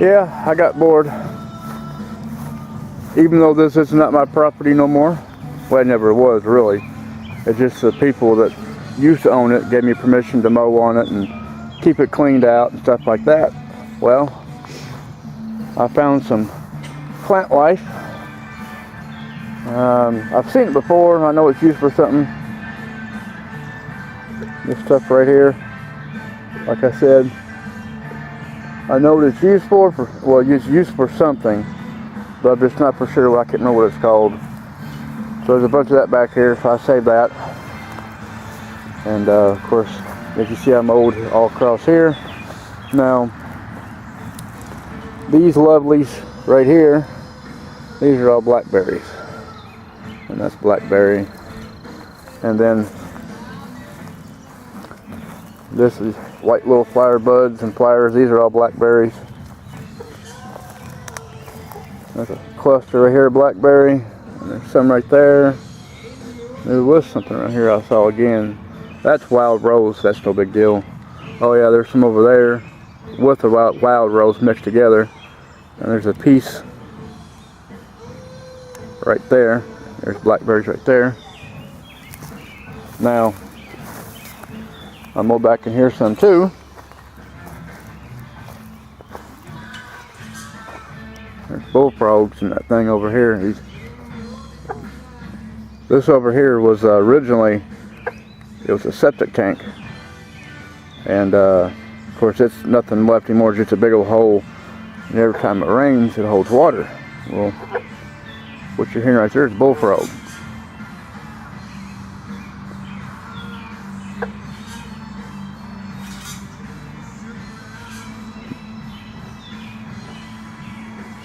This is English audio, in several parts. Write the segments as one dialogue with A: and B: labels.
A: Yeah, I got bored. Even though this is not my property no more. Well, it never was, really. It's just the people that used to own it gave me permission to mow on it and keep it cleaned out and stuff like that. Well, I found some plant life. I've seen it before. I know it's used for something. This stuff right here, like I said, I know what it's used for. Well, it's used for something, but I'm just not for sure. I can't remember what it's called. So there's a bunch of that back here, so I saved that. And of course, as you see, I mowed all across here. Now, these lovelies right here, these are all blackberries. And that's blackberry. And then this is white little flower buds and flowers. These are all blackberries. There's a cluster right here of blackberry. And there's some right there. There was something right here I saw again. That's wild rose. That's no big deal. Oh yeah, there's some over there with the wild rose mixed together. And there's a piece right there. There's blackberries right there. Now, I'll mow back in here some too. There's bullfrogs in that thing over here. This over here was originally, it was a septic tank. And of course it's nothing left anymore, just a big old hole. And every time it rains, it holds water. Well, what you're hearing right there is bullfrog.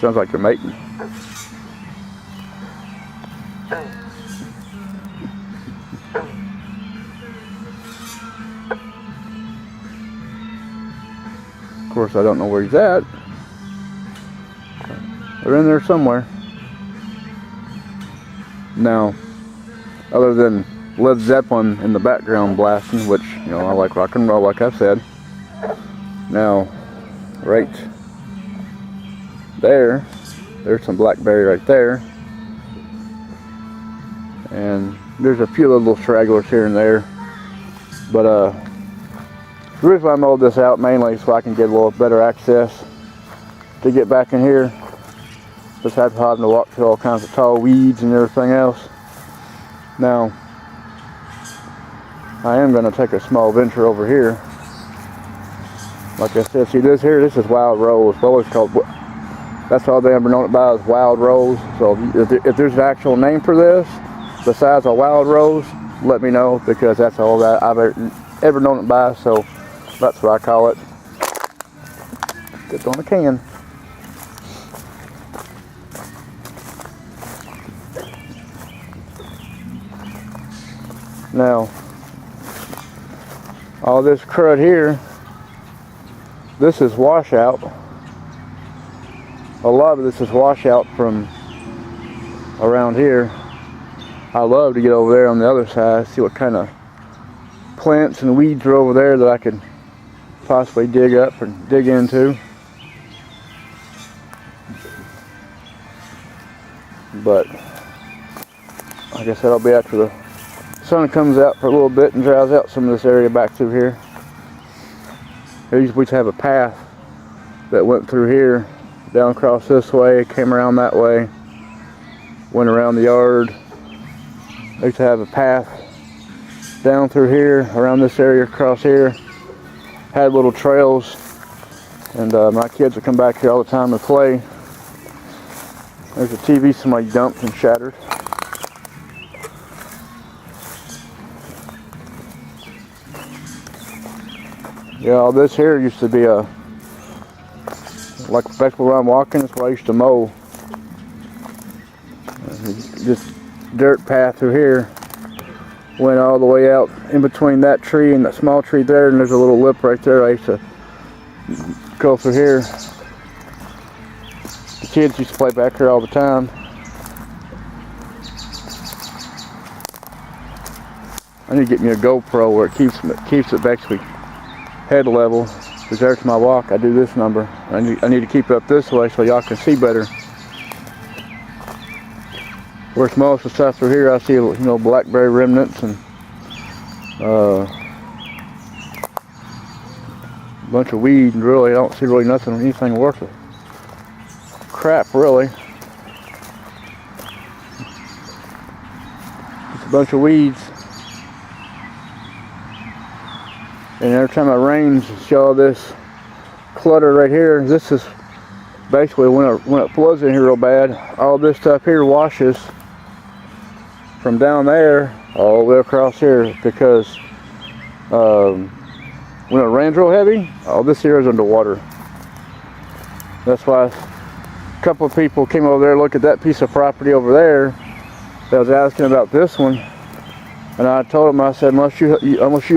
A: Sounds like they're mating. Of course, I don't know where he's at. They're in there somewhere. Now, other than Led Zeppelin in the background blasting, which, you know, I like rock and roll, like I've said. Now, right there's some blackberry right there. And there's a few little stragglers here and there. But, the reason I mowed this out mainly so I can get a little better access to get back in here. Besides having to walk through all kinds of tall weeds and everything else. Now, I am going to take a small venture over here. Like I said, see this here, this is wild rose. It's always called, that's all they ever known it by, is wild rose. So if there's an actual name for this, besides a wild rose, let me know, because that's all that I've ever known it by, so that's what I call it. Gets on the can. Now, all this crud here, this is washout. A lot of this is washout from around here. I love to get over there on the other side, see what kind of plants and weeds are over there that I could possibly dig up and dig into. But, like I said, I'll be after the sun comes out for a little bit and dries out some of this area back through here. We used to have a path that went through here, down across this way, came around that way, went around the yard. I used to have a path down through here, around this area, across here. Had little trails, and my kids would come back here all the time and play. There's a TV somebody dumped and shattered. Yeah, all this here used to be a, like back where I'm walking, that's where I used to mow. Just dirt path through here. Went all the way out in between that tree and that small tree there, and there's a little lip right there. I used to go through here. The kids used to play back here all the time. I need to get me a GoPro where it keeps it basically head level. because there's my walk. I do this number. I need to keep it up this way so y'all can see better. Of course, most of the stuff through here, I see, you know, blackberry remnants and a bunch of weeds. Really, I don't see really nothing, anything worth it. Crap, really. It's a bunch of weeds. And every time it rains, show all this clutter right here. This is basically when it floods in here real bad. All this stuff here washes from down there all the way across here, because when it rains real heavy, all this here is underwater. That's why a couple of people came over there, look at that piece of property over there. They was asking about this one, and I told them, I said, unless you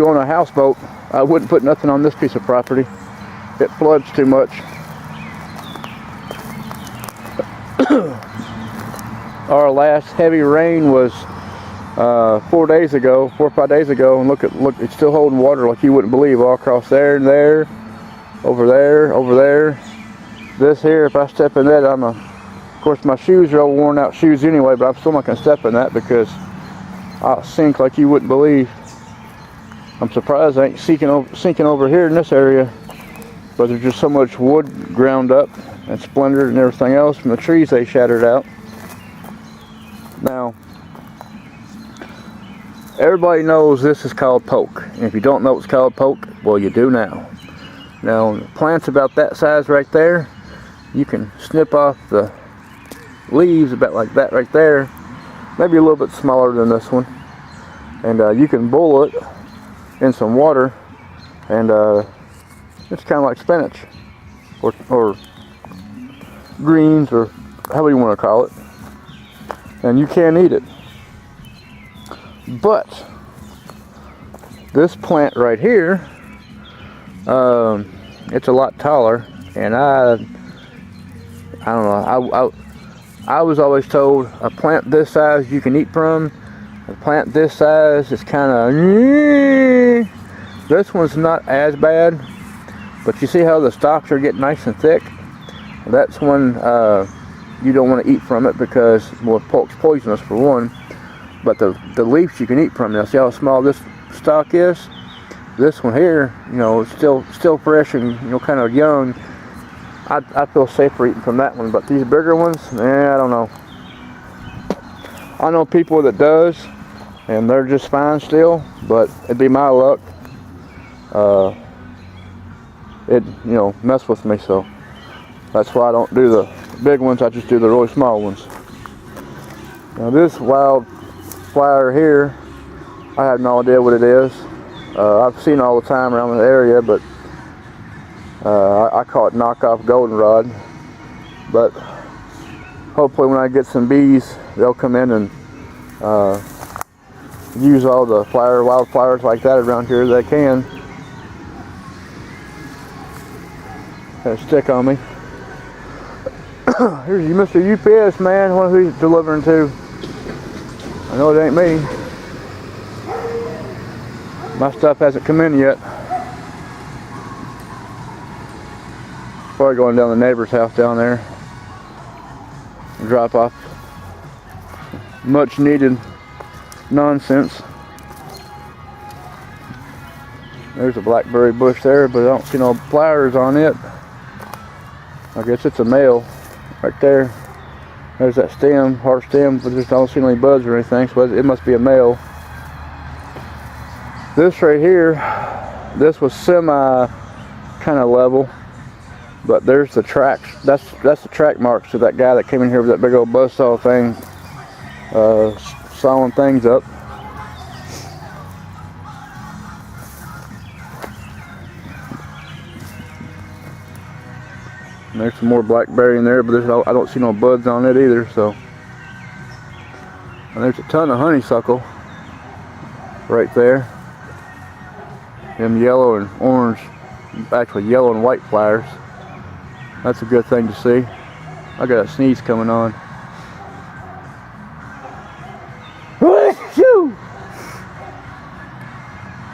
A: own a houseboat, I wouldn't put nothing on this piece of property. It floods too much. Our last heavy rain was 4 or 5 days ago, and look, it's still holding water like you wouldn't believe, all across there and there, over there. This here, if I step in that, of course my shoes are all worn out shoes anyway, but I'm still not gonna step in that because I'll sink like you wouldn't believe. I'm surprised I ain't sinking over here in this area, but there's just so much wood ground up and splintered and everything else from the trees they shattered out. Now, everybody knows this is called poke, and if you don't know it's called poke, well, you do now. Now, plants about that size right there, you can snip off the leaves about like that right there, maybe a little bit smaller than this one, and you can boil it in some water, and it's kind of like spinach or greens, or however you want to call it, and you can eat it. But this plant right here, it's a lot taller, and I don't know, I was always told a plant this size you can eat from, a plant this size is kind of, this one's not as bad, but you see how the stalks are getting nice and thick? That's when you don't want to eat from it, because, well, poke's poisonous for one, but the leaves you can eat from. Now see how small this stalk is? This one here, you know, it's still fresh and, you know, kind of young. I feel safer eating from that one, but these bigger ones, I don't know. I know people that does, and they're just fine still, but it'd be my luck. It, you know, mess with me, so that's why I don't do the big ones. I just do the really small ones. Now this wildflower here, I have no idea what it is. I've seen it all the time around the area, but I call it knockoff goldenrod. But hopefully when I get some bees, they'll come in and use all the wildflowers like that around here they can. Got a stick on me. Here's your Mr. UPS man. I wonder who he's delivering to. I know it ain't me. My stuff hasn't come in yet. Probably going down the neighbor's house down there. Drop off much needed nonsense. There's a blackberry bush there, but I don't see no flowers on it. I guess it's a male right there. There's that stem, heart stem, but just don't see any buds or anything, so it must be a male. This right here, this was semi kind of level, but there's the tracks. That's the track marks to that guy that came in here with that big old buzzsaw thing, sawing things up. And there's some more blackberry in there, but I don't see no buds on it either. So, and there's a ton of honeysuckle right there. Them yellow and orange, actually yellow and white flowers. That's a good thing to see. I got a sneeze coming on.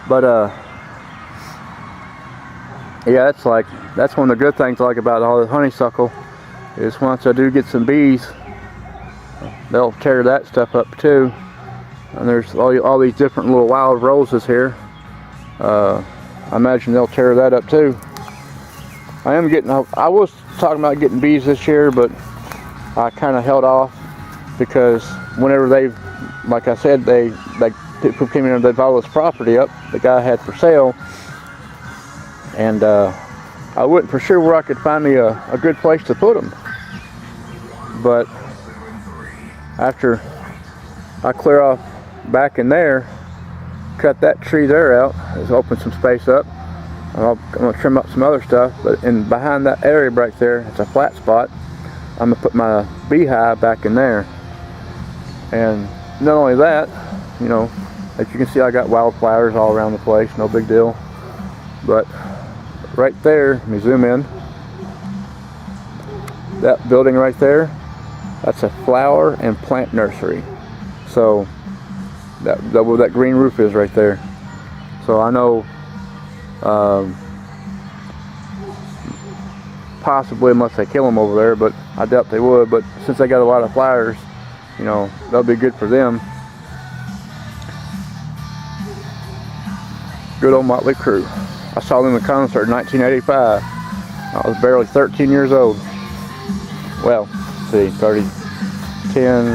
A: But yeah, that's one of the good things I like about all this honeysuckle is once I do get some bees, they'll tear that stuff up too. And there's all these different little wild roses here. I imagine they'll tear that up too. I was talking about getting bees this year, but I kind of held off because whenever like I said, people came in and they bought this property up the guy had for sale, and I wasn't for sure where I could find me a good place to put them. But after I clear off back in there, cut that tree there out, just open some space up, I'm going to trim up some other stuff, but behind that area right there, it's a flat spot. I'm going to put my beehive back in there. And not only that, you know, as you can see, I got wildflowers all around the place, no big deal. But right there, let me zoom in, that building right there, that's a flower and plant nursery. So that where that green roof is right there. So I know possibly, unless they kill them over there, but I doubt they would, but since they got a lot of flowers, you know, that'll be good for them. Good old Motley Crue. I saw them in concert in 1985. I was barely 13 years old. Well, let's see, 10,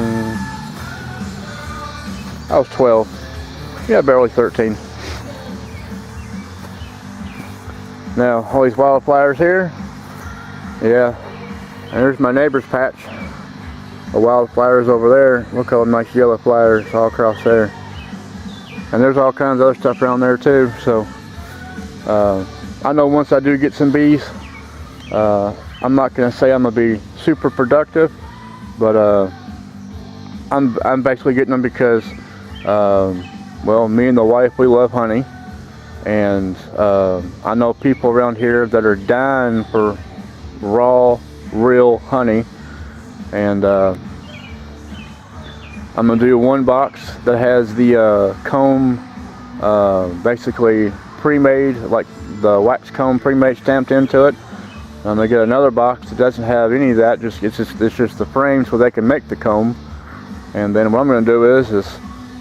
A: I was 12. Yeah, barely 13. Now, all these wildflowers here, yeah, and there's my neighbor's patch of wildflowers over there. Look how nice yellow flowers all across there. And there's all kinds of other stuff around there too. So I know once I do get some bees, I'm not going to say I'm going to be super productive, but I'm basically getting them because well, me and the wife, we love honey, and I know people around here that are dying for raw, real honey, and I'm gonna do one box that has the comb basically pre-made, like the wax comb pre-made stamped into it. I'm gonna get another box that doesn't have any of that, it's just the frame so they can make the comb. And then what I'm gonna do is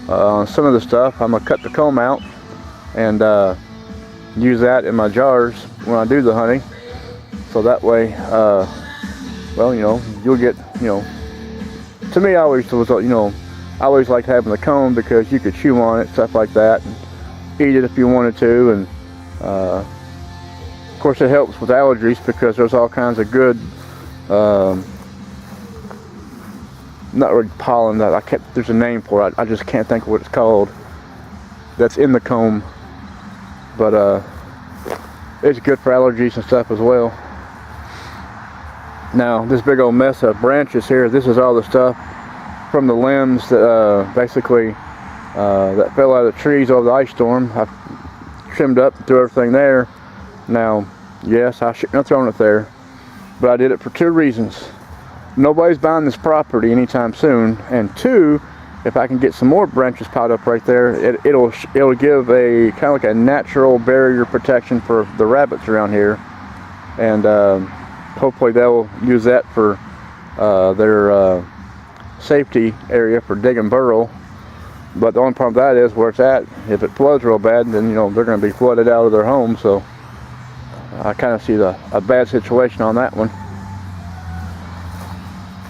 A: some of the stuff I'm gonna cut the comb out and use that in my jars when I do the honey. So that way, well, you know, you'll get, you know, to me, I always was, you know, I always liked having the comb because you could chew on it, stuff like that, and eat it if you wanted to. And of course, it helps with allergies because there's all kinds of good, not really pollen, there's a name for it, I just can't think of what it's called, that's in the comb, but it's good for allergies and stuff as well. Now, this big old mess of branches here, this is all the stuff from the limbs that basically that fell out of the trees over the ice storm. I trimmed up and threw everything there. Now, yes, I shouldn't have thrown it there, but I did it for two reasons. Nobody's buying this property anytime soon, and two, if I can get some more branches piled up right there, it'll give a kind of like a natural barrier protection for the rabbits around here, and hopefully they'll use that for their safety area for dig and burrow. But the only problem with that is where it's at. If it floods real bad, then you know they're going to be flooded out of their home. So I kind of see a bad situation on that one.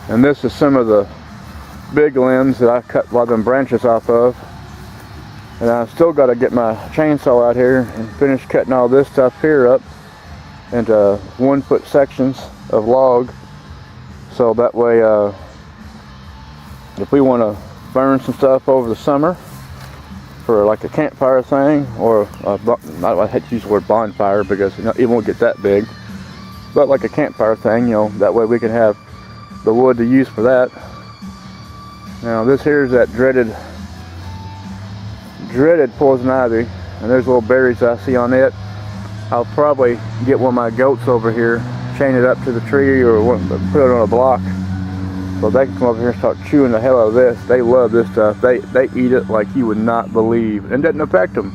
A: And this is some of the big limbs that I cut a lot of them branches off of. And I've still got to get my chainsaw out here and finish cutting all this stuff here up into 1-foot sections of log. So that way, if we want to burn some stuff over the summer for like a campfire thing, or I hate to use the word bonfire because it won't get that big, but like a campfire thing, you know, that way we can have the wood to use for that. Now this here is that dreaded poison ivy, and there's little berries I see on it. I'll probably get one of my goats over here, chain it up to the tree, or put it on a block so they can come over here and start chewing the hell out of this. They love this stuff. They eat it like you would not believe, and it doesn't affect them.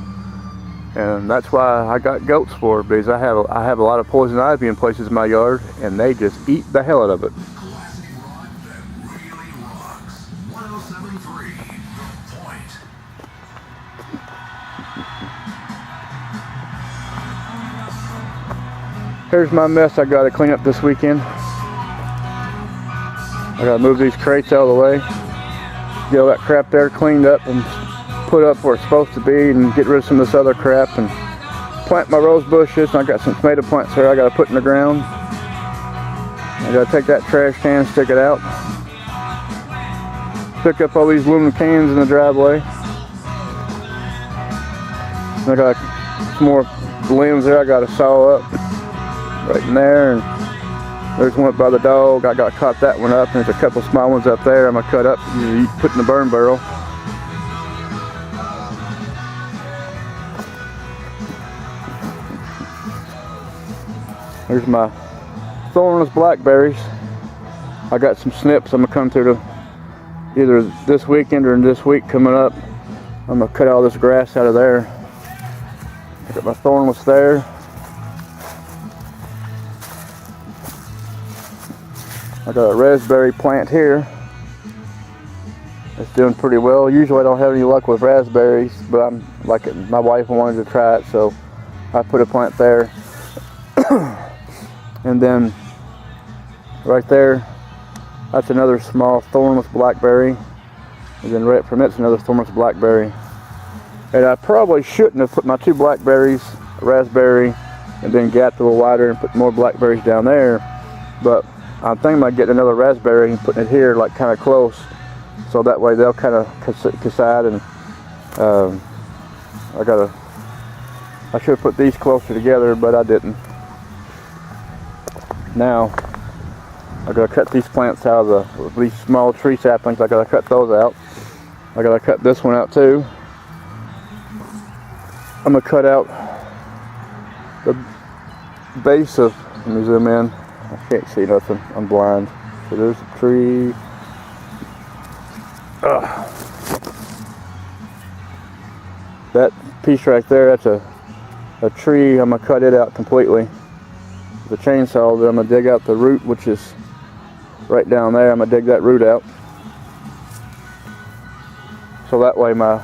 A: And that's why I got goats for, because I have a lot of poison ivy in places in my yard, and they just eat the hell out of it. Here's my mess I got to clean up this weekend. I got to move these crates out of the way, get all that crap there cleaned up and put up where it's supposed to be, and get rid of some of this other crap, and plant my rose bushes. And I got some tomato plants there I got to put in the ground. I got to take that trash can, stick it out, pick up all these aluminum cans in the driveway. And I got some more limbs there I got to saw up right in there, and there's one up by the dog. I got to cut that one up, and there's a couple small ones up there I'm going to cut up and put in the burn barrel. Here's my thornless blackberries. I got some snips I'm going to come through to either this weekend or this week coming up. I'm going to cut all this grass out of there. I got my thornless there. I got a raspberry plant here. It's doing pretty well. Usually I don't have any luck with raspberries, but I'm like it. My wife wanted to try it, so I put a plant there. And then right there, that's another small thornless blackberry. And then right from it's another thornless blackberry. And I probably shouldn't have put my two blackberries, a raspberry, and then gapped a little wider and put more blackberries down there. But I'm thinking about getting another raspberry and putting it here, like kind of close, so that way they'll kind of coincide. And I should have put these closer together, but I didn't. Now I gotta cut these plants out of these small tree saplings. I gotta cut those out. I gotta cut this one out too. I'm gonna cut out the base of. Let me zoom in. I can't see nothing. I'm blind. So there's a tree. That piece right there, that's a tree. I'm gonna cut it out completely. The chainsaw, then I'm gonna dig out the root, which is right down there. I'm gonna dig that root out. So that way my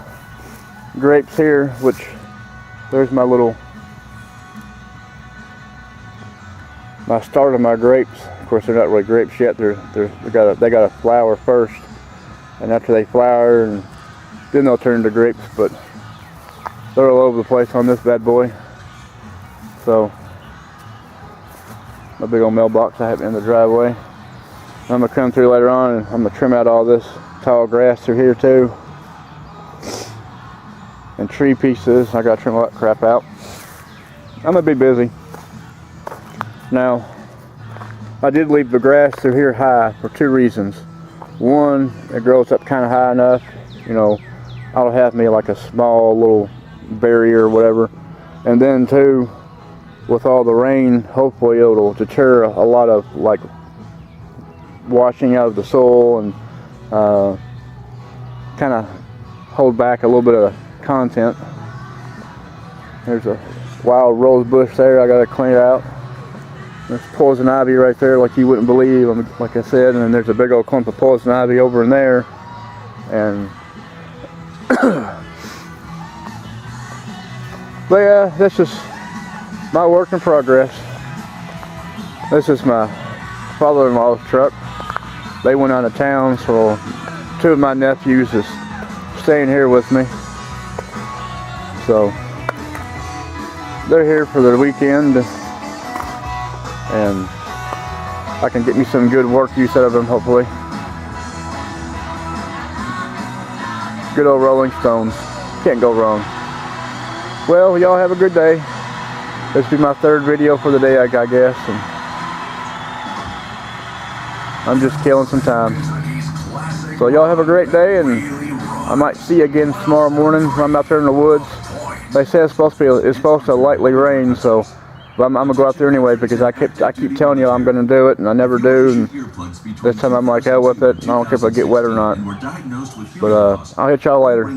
A: grapes here, which there's my start of my grapes. Of course, they're not really grapes yet. They gotta flower first, and after they flower, and then they'll turn into grapes. But they're all over the place on this bad boy. So my big old mailbox I have in the driveway. I'm gonna come through later on, and I'm gonna trim out all this tall grass through here too, and tree pieces. I gotta trim all that crap out. I'm gonna be busy. Now, I did leave the grass through here high for two reasons. One, it grows up kind of high enough, you know, I'll have me like a small little barrier or whatever. And then two, with all the rain, hopefully it'll deter a lot of like washing out of the soil, and kind of hold back a little bit of content. There's a wild rose bush there I gotta clean it out. There's poison ivy right there like you wouldn't believe, like I said, and then there's a big old clump of poison ivy over in there. And but yeah, this is my work in progress. This is my father-in-law's truck. They went out of town, so two of my nephews is staying here with me. So they're here for the weekend, and I can get me some good work use out of them, hopefully. Good old Rolling Stones. Can't go wrong. Well, y'all have a good day. This will be my third video for the day, I guess. And I'm just killing some time. So y'all have a great day, and I might see you again tomorrow morning when I'm out there in the woods. They say it's supposed to lightly rain, so but I'm gonna go out there anyway, because I keep telling you I'm gonna do it, and I never do. And this time I'm like, hell with it. I don't care if I get wet or not. But I'll hit y'all later.